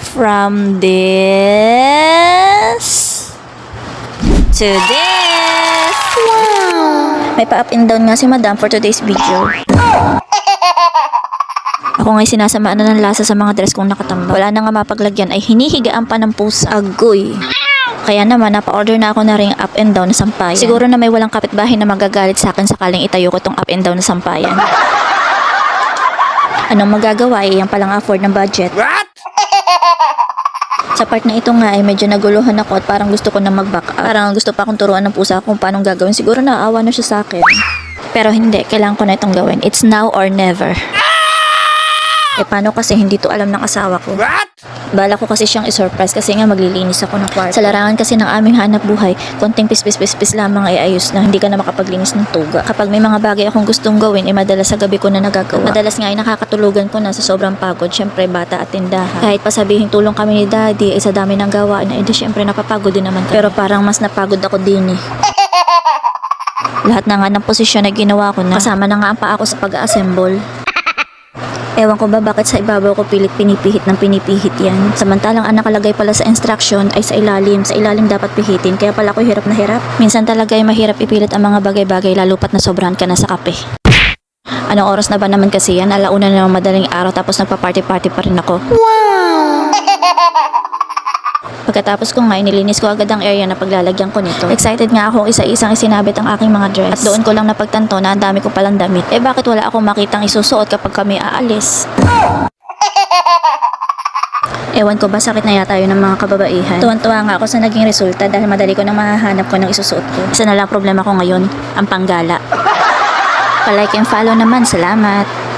from this to this. Wow! May pa-up and down nga si Madam for today's video. Ako nga'y sinasamaan na ng lasa sa mga dress kong nakatambak. Wala na nga mapaglagyan ay hinihigaan pa ng pusa. Agoy! Kaya naman, napa-order na ako na ring up and down na sampayan. Siguro na may walang kapitbahay na magagalit sa akin sakaling itayo ko tong up and down na sampayan. Anong magagawa yan palang afford ng budget. What? Sa part na ito nga ay medyo naguluhan ako at parang gusto ko na mag-back up. Parang gusto pa akong turuan ng pusa kung paano gagawin. Siguro naaawa na siya sa akin. Pero hindi, kailangan ko na itong gawin. It's now or never. Eh paano kasi hindi to alam ng asawa ko? What? Bala ko kasi siyang isurprise kasi nga maglilinis ako ng kwarto. Sa larangan kasi ng aming hanap buhay, konting pis lamang ay ayos na, hindi ka na makapaglinis ng tuga. Kapag may mga bagay akong gustong gawin, eh madalas sa gabi ko na nagagawa. Madalas nga ay nakakatulugan ko na sa sobrang pagod, syempre bata at tindahan. Kahit pa sabihin tulong kami ni daddy, ay sa dami ng gawa na, edi syempre napapagod din naman kami. Pero parang mas napagod ako din eh. Lahat na nga ng posisyon na ginawa ko na, kasama na nga ang paa ko sa pag-assemble. Ewan ko ba bakit sa ibabaw ko pilit pinipihit ng pinipihit yan. Samantalang ang nakalagay pala sa instruction ay sa ilalim. Sa ilalim dapat pihitin. Kaya pala ako hirap na hirap. Minsan talaga ay mahirap ipilit ang mga bagay-bagay lalo pat na sobrahan ka na sa kape. Anong oras na ba naman kasi yan? Alauna na ng madaling araw tapos nagpa-party-party pa rin ako. Wow! Pagkatapos ko nga, inilinis ko agad ang area na paglalagyan ko nito. Excited nga ako isa-isang isinabit ang aking mga dress. At doon ko lang napagtanto na ang dami ko palang damit. Eh bakit wala akong makitang isusuot kapag kami aalis? Ewan ko ba sakit na yata yun ng mga kababaihan. Tuwan-tuwa nga ako sa naging resulta dahil madali ko nang mahahanap ko ng isusuot ko. Isa na lang problema ko ngayon, ang panggala. Pa-like and follow naman, salamat.